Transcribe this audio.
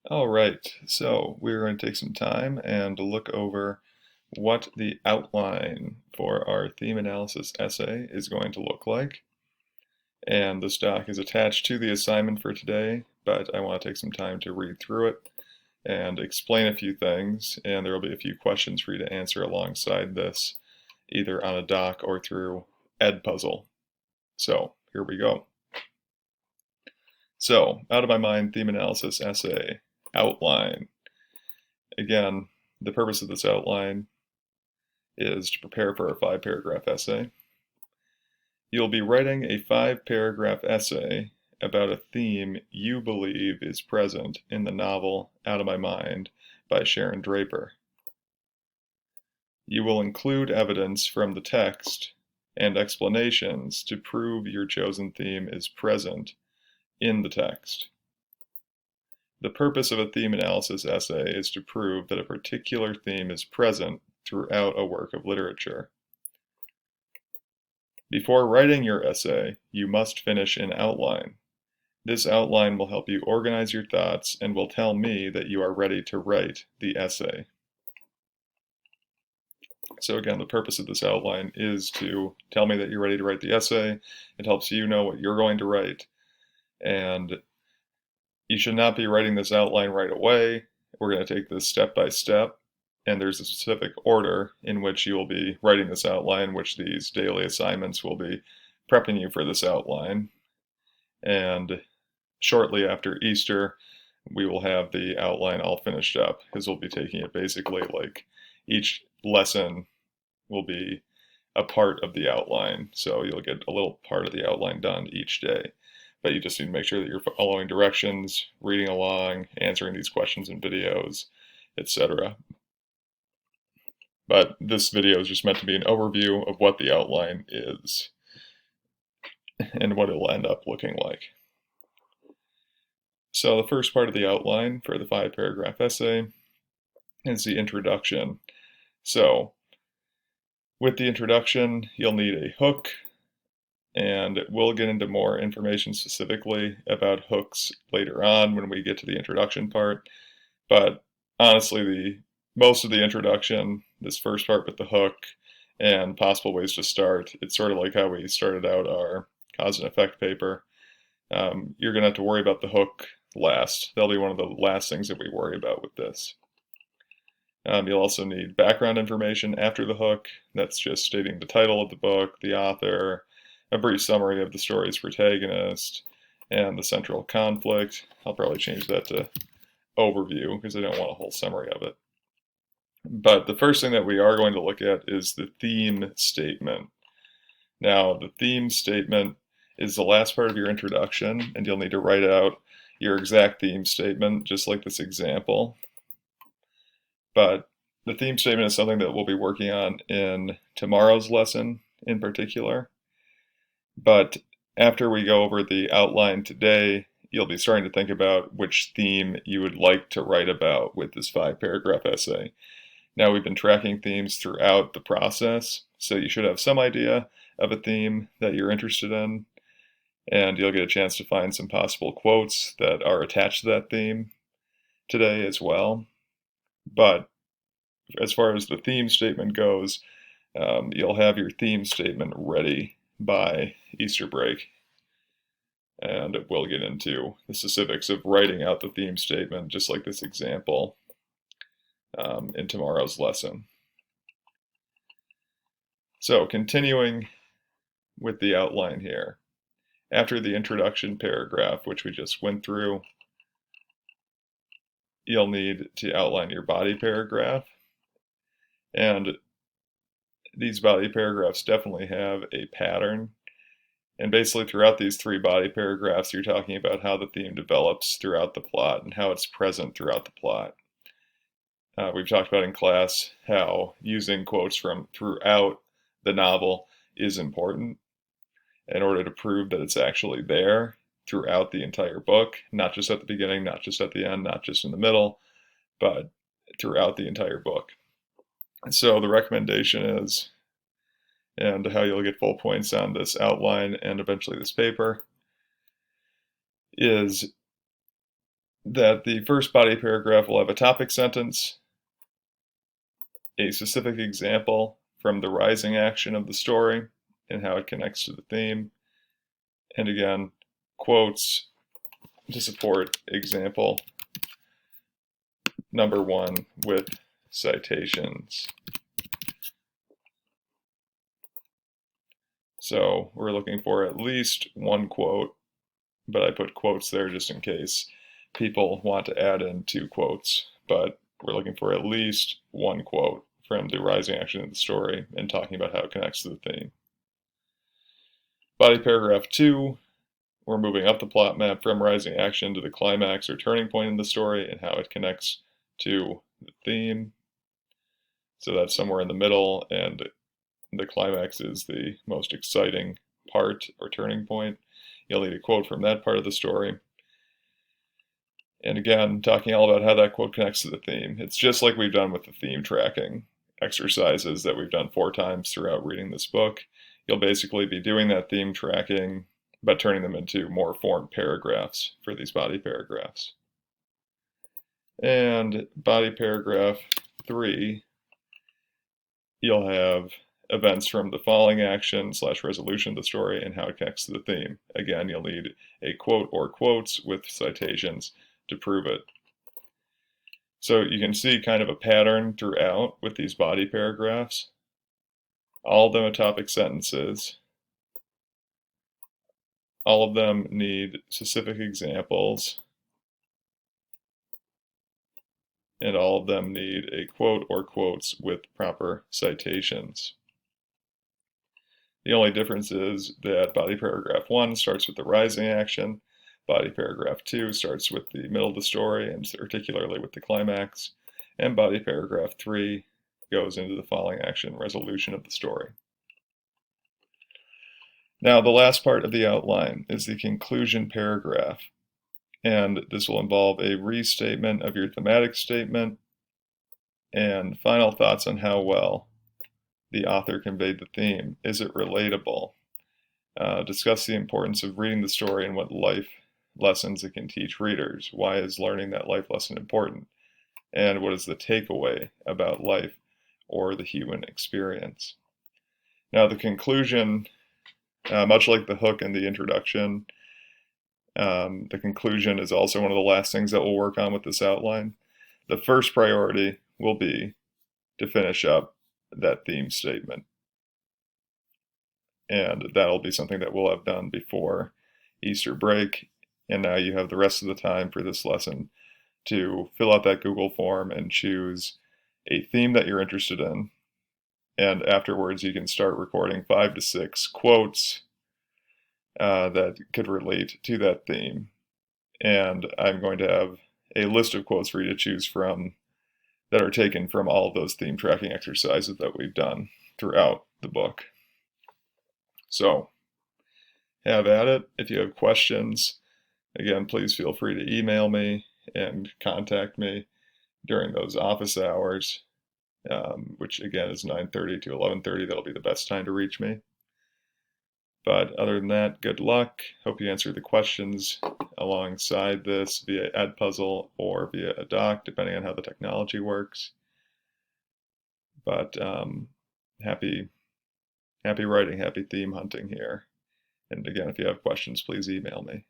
All right, so we're going to take some time and look over what the outline for our theme analysis essay is going to look like. And this doc is attached to the assignment for today, but I want to take some time to read through it and explain a few things, and there will be a few questions for you to answer alongside this, either on a doc or through Edpuzzle. So here we go. So, out of my mind, theme analysis essay, outline. Again, the purpose of this outline is to prepare for a 5-paragraph essay. You'll be writing a 5-paragraph essay about a theme you believe is present in the novel Out of My Mind by Sharon Draper. You will include evidence from the text and explanations to prove your chosen theme is present in the text. The purpose of a theme analysis essay is to prove that a particular theme is present throughout a work of literature. Before writing your essay, you must finish an outline. This outline will help you organize your thoughts and will tell me that you are ready to write the essay. So again, the purpose of this outline is to tell me that you're ready to write the essay. It helps you know what you're going to write, and you should not be writing this outline right away. We're going to take this step by step, and there's a specific order in which you will be writing this outline, which these daily assignments will be prepping you for this outline. And shortly after Easter, we will have the outline all finished up, because we'll be taking it basically like each lesson will be a part of the outline. So you'll get a little part of the outline done each day. But you just need to make sure that you're following directions, reading along, answering these questions in videos, etc. But this video is just meant to be an overview of what the outline is and what it'll end up looking like. So the first part of the outline for the 5-paragraph essay is the introduction. So with the introduction, you'll need a hook, and we'll get into more information specifically about hooks later on when we get to the introduction part. But honestly, most of the introduction, this first part with the hook and possible ways to start, it's sort of like how we started out our cause and effect paper. You're going to have to worry about the hook last. That'll be one of the last things that we worry about with this. You'll also need background information after the hook. That's just stating the title of the book, the author, a brief summary of the story's protagonist, and the central conflict. I'll probably change that to overview because I don't want a whole summary of it. But the first thing that we are going to look at is the theme statement. Now, the theme statement is the last part of your introduction, and you'll need to write out your exact theme statement, just like this example. But the theme statement is something that we'll be working on in tomorrow's lesson in particular. But after we go over the outline today, you'll be starting to think about which theme you would like to write about with this 5-paragraph essay. Now, we've been tracking themes throughout the process, so you should have some idea of a theme that you're interested in, and you'll get a chance to find some possible quotes that are attached to that theme today as well. But as far as the theme statement goes, you'll have your theme statement ready by Easter break. And we'll get into the specifics of writing out the theme statement, just like this example, in tomorrow's lesson. So continuing with the outline here. After the introduction paragraph, which we just went through, you'll need to outline your body paragraph. And these body paragraphs definitely have a pattern. And basically throughout these 3 body paragraphs, you're talking about how the theme develops throughout the plot and how it's present throughout the plot. We've talked about in class how using quotes from throughout the novel is important in order to prove that it's actually there throughout the entire book, not just at the beginning, not just at the end, not just in the middle, but throughout the entire book. And so the recommendation is, and how you'll get full points on this outline and eventually this paper, is that the first body paragraph will have a topic sentence, a specific example from the rising action of the story and how it connects to the theme, and again, quotes to support example number 1 with citations. So we're looking for at least one quote, but I put quotes there just in case people want to add in 2 quotes, but we're looking for at least one quote from the rising action of the story and talking about how it connects to the theme. Body paragraph 2, we're moving up the plot map from rising action to the climax or turning point in the story and how it connects to the theme. So that's somewhere in the middle, and the climax is the most exciting part or turning point. You'll need a quote from that part of the story. And again, talking all about how that quote connects to the theme. It's just like we've done with the theme tracking exercises that we've done 4 times throughout reading this book. You'll basically be doing that theme tracking, but turning them into more formed paragraphs for these body paragraphs. And body paragraph 3, you'll have events from the following action / resolution of the story and how it connects to the theme. Again, you'll need a quote or quotes with citations to prove it. So you can see kind of a pattern throughout with these body paragraphs. All of them are topic sentences. All of them need specific examples. And all of them need a quote or quotes with proper citations. The only difference is that body paragraph 1 starts with the rising action, body paragraph 2 starts with the middle of the story, and particularly with the climax, and body paragraph 3 goes into the following action, resolution of the story. Now, the last part of the outline is the conclusion paragraph, and this will involve a restatement of your thematic statement and final thoughts on how well the author conveyed the theme. Is it relatable? Discuss the importance of reading the story and what life lessons it can teach readers. Why is learning that life lesson important? And what is the takeaway about life or the human experience? Now, the conclusion, much like the hook and the introduction, the conclusion is also one of the last things that we'll work on with this outline. The first priority will be to finish up that theme statement. And that'll be something that we'll have done before Easter break. And now you have the rest of the time for this lesson to fill out that Google form and choose a theme that you're interested in. And afterwards, you can start recording 5 to 6 quotes that could relate to that theme. And I'm going to have a list of quotes for you to choose from that are taken from all of those theme tracking exercises that we've done throughout the book. So, have at it. If you have questions, again, please feel free to email me and contact me during those office hours, which again is 9:30 to 11:30. That'll be the best time to reach me. But other than that, good luck. Hope you answer the questions alongside this via Edpuzzle or via a doc, depending on how the technology works. But happy writing, happy theme hunting here. And again, if you have questions, please email me.